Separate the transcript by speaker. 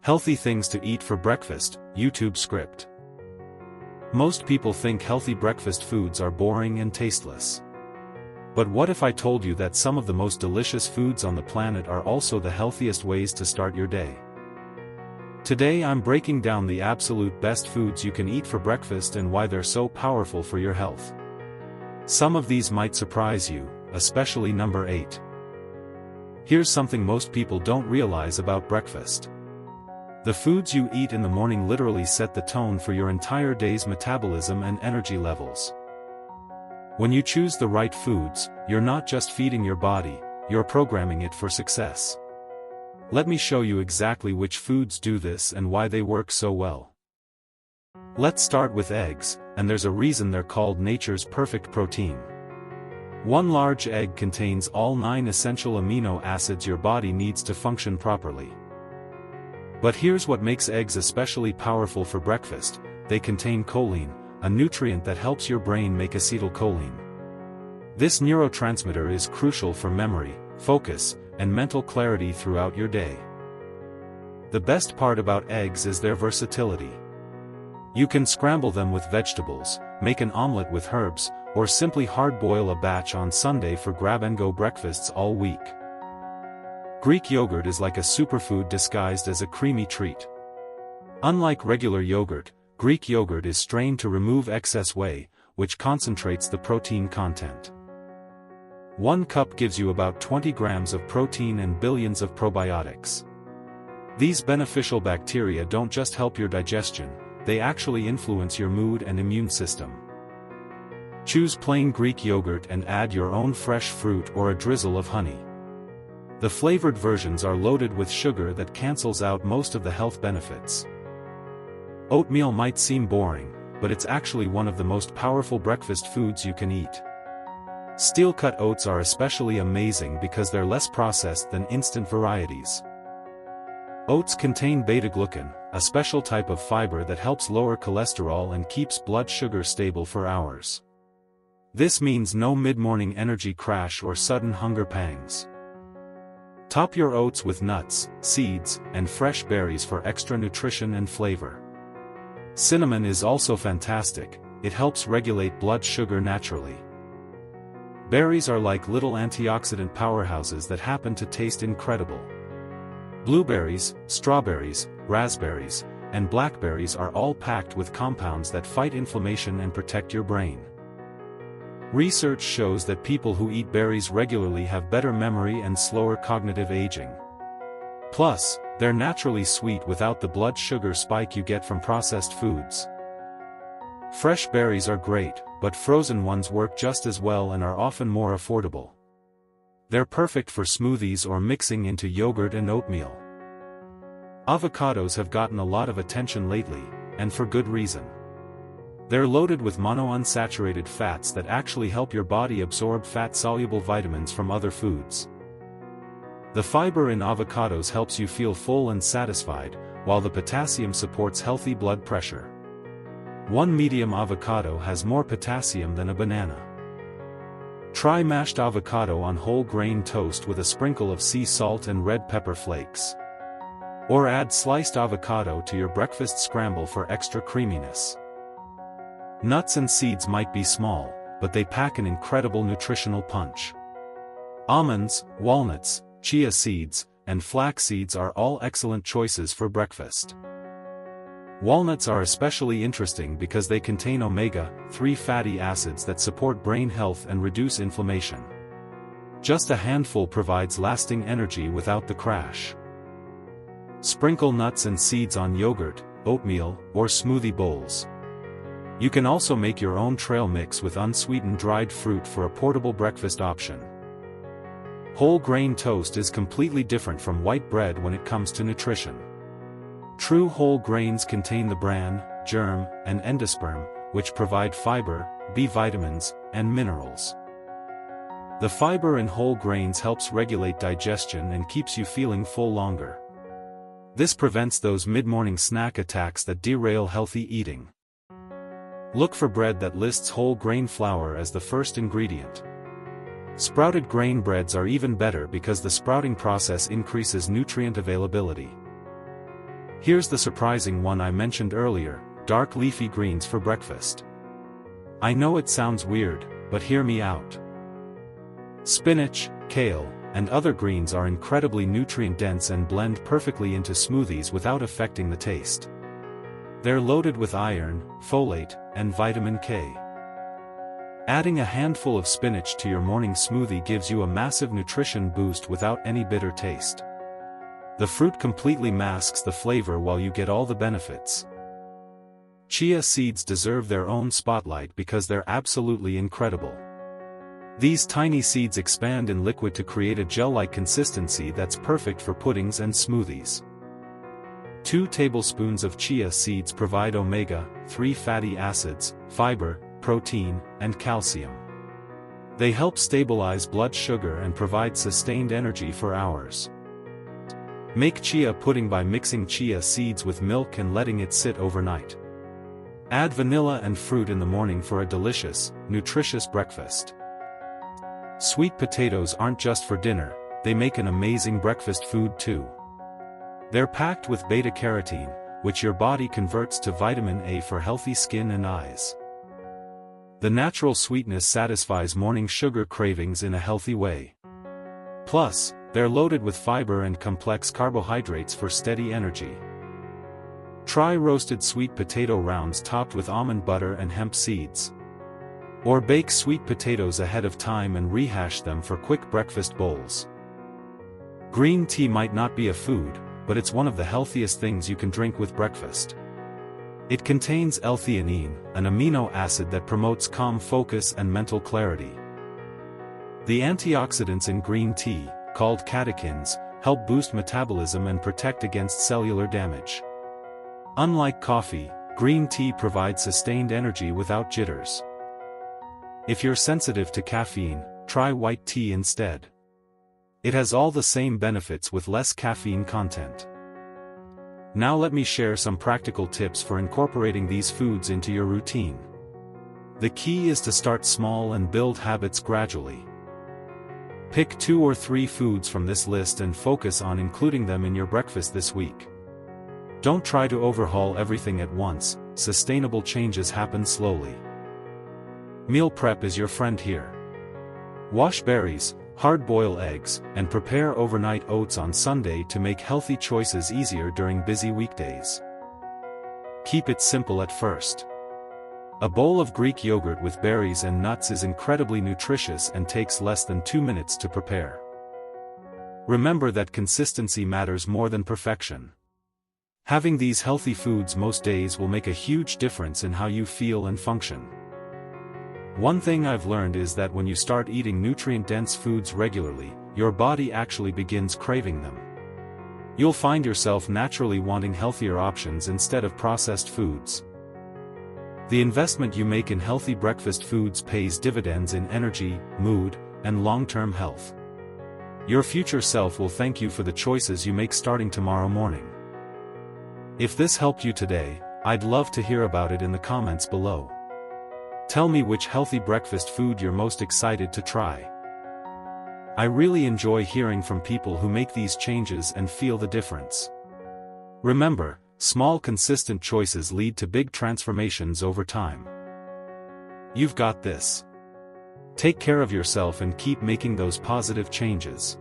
Speaker 1: Healthy things to eat for breakfast, YouTube script. Most people think healthy breakfast foods are boring and tasteless. But what if I told you that some of the most delicious foods on the planet are also the healthiest ways to start your day? Today I'm breaking down the absolute best foods you can eat for breakfast and why they're so powerful for your health. Some of these might surprise you, especially number 8. Here's something most people don't realize about breakfast. The foods you eat in the morning literally set the tone for your entire day's metabolism and energy levels. When you choose the right foods, you're not just feeding your body, you're programming it for success. Let me show you exactly which foods do this and why they work so well. Let's start with eggs, and there's a reason they're called nature's perfect protein. One large egg contains all 9 essential amino acids your body needs to function properly. But here's what makes eggs especially powerful for breakfast: they contain choline, a nutrient that helps your brain make acetylcholine. This neurotransmitter is crucial for memory, focus, and mental clarity throughout your day. The best part about eggs is their versatility. You can scramble them with vegetables, make an omelette with herbs, or simply hard-boil a batch on Sunday for grab-and-go breakfasts all week. Greek yogurt is like a superfood disguised as a creamy treat. Unlike regular yogurt, Greek yogurt is strained to remove excess whey, which concentrates the protein content. 1 cup gives you about 20 grams of protein and billions of probiotics. These beneficial bacteria don't just help your digestion, they actually influence your mood and immune system. Choose plain Greek yogurt and add your own fresh fruit or a drizzle of honey. The flavored versions are loaded with sugar that cancels out most of the health benefits. Oatmeal might seem boring, but it's actually one of the most powerful breakfast foods you can eat. Steel-cut oats are especially amazing because they're less processed than instant varieties. Oats contain beta-glucan, a special type of fiber that helps lower cholesterol and keeps blood sugar stable for hours. This means no mid-morning energy crash or sudden hunger pangs. Top your oats with nuts, seeds, and fresh berries for extra nutrition and flavor. Cinnamon is also fantastic, it helps regulate blood sugar naturally. Berries are like little antioxidant powerhouses that happen to taste incredible. Blueberries, strawberries, raspberries, and blackberries are all packed with compounds that fight inflammation and protect your brain. Research shows that people who eat berries regularly have better memory and slower cognitive aging. Plus, they're naturally sweet without the blood sugar spike you get from processed foods. Fresh berries are great, but frozen ones work just as well and are often more affordable. They're perfect for smoothies or mixing into yogurt and oatmeal. Avocados have gotten a lot of attention lately, and for good reason. They're loaded with monounsaturated fats that actually help your body absorb fat-soluble vitamins from other foods. The fiber in avocados helps you feel full and satisfied, while the potassium supports healthy blood pressure. One medium avocado has more potassium than a banana. Try mashed avocado on whole grain toast with a sprinkle of sea salt and red pepper flakes. Or add sliced avocado to your breakfast scramble for extra creaminess. Nuts and seeds might be small, but they pack an incredible nutritional punch. Almonds, walnuts, chia seeds, and flax seeds are all excellent choices for breakfast. Walnuts are especially interesting because they contain omega-3 fatty acids that support brain health and reduce inflammation. Just a handful provides lasting energy without the crash. Sprinkle nuts and seeds on yogurt, oatmeal, or smoothie bowls. You can also make your own trail mix with unsweetened dried fruit for a portable breakfast option. Whole grain toast is completely different from white bread when it comes to nutrition. True whole grains contain the bran, germ, and endosperm, which provide fiber, B vitamins, and minerals. The fiber in whole grains helps regulate digestion and keeps you feeling full longer. This prevents those mid-morning snack attacks that derail healthy eating. Look for bread that lists whole grain flour as the first ingredient. Sprouted grain breads are even better because the sprouting process increases nutrient availability. Here's the surprising one I mentioned earlier: dark leafy greens for breakfast. I know it sounds weird, but hear me out. Spinach, kale, and other greens are incredibly nutrient-dense and blend perfectly into smoothies without affecting the taste. They're loaded with iron, folate, and vitamin K. Adding a handful of spinach to your morning smoothie gives you a massive nutrition boost without any bitter taste. The fruit completely masks the flavor while you get all the benefits. Chia seeds deserve their own spotlight because they're absolutely incredible. These tiny seeds expand in liquid to create a gel-like consistency that's perfect for puddings and smoothies. 2 tablespoons of chia seeds provide omega-3 fatty acids, fiber, protein, and calcium. They help stabilize blood sugar and provide sustained energy for hours. Make chia pudding by mixing chia seeds with milk and letting it sit overnight. Add vanilla and fruit in the morning for a delicious, nutritious breakfast. Sweet potatoes aren't just for dinner, they make an amazing breakfast food too. They're packed with beta-carotene, which your body converts to vitamin A for healthy skin and eyes. The natural sweetness satisfies morning sugar cravings in a healthy way. Plus, they're loaded with fiber and complex carbohydrates for steady energy. Try roasted sweet potato rounds topped with almond butter and hemp seeds. Or bake sweet potatoes ahead of time and rehash them for quick breakfast bowls. Green tea might not be a food, but it's one of the healthiest things you can drink with breakfast. It contains L-theanine, an amino acid that promotes calm focus and mental clarity. The antioxidants in green tea, called catechins, help boost metabolism and protect against cellular damage. Unlike coffee, green tea provides sustained energy without jitters. If you're sensitive to caffeine, try white tea instead. It has all the same benefits with less caffeine content. Now let me share some practical tips for incorporating these foods into your routine. The key is to start small and build habits gradually. Pick 2 or 3 foods from this list and focus on including them in your breakfast this week. Don't try to overhaul everything at once, sustainable changes happen slowly. Meal prep is your friend here. Wash berries, hard-boil eggs, and prepare overnight oats on Sunday to make healthy choices easier during busy weekdays. Keep it simple at first. A bowl of Greek yogurt with berries and nuts is incredibly nutritious and takes less than 2 minutes to prepare. Remember that consistency matters more than perfection. Having these healthy foods most days will make a huge difference in how you feel and function. One thing I've learned is that when you start eating nutrient-dense foods regularly, your body actually begins craving them. You'll find yourself naturally wanting healthier options instead of processed foods. The investment you make in healthy breakfast foods pays dividends in energy, mood, and long-term health. Your future self will thank you for the choices you make starting tomorrow morning. If this helped you today, I'd love to hear about it in the comments below. Tell me which healthy breakfast food you're most excited to try. I really enjoy hearing from people who make these changes and feel the difference. Remember, small consistent choices lead to big transformations over time. You've got this. Take care of yourself and keep making those positive changes.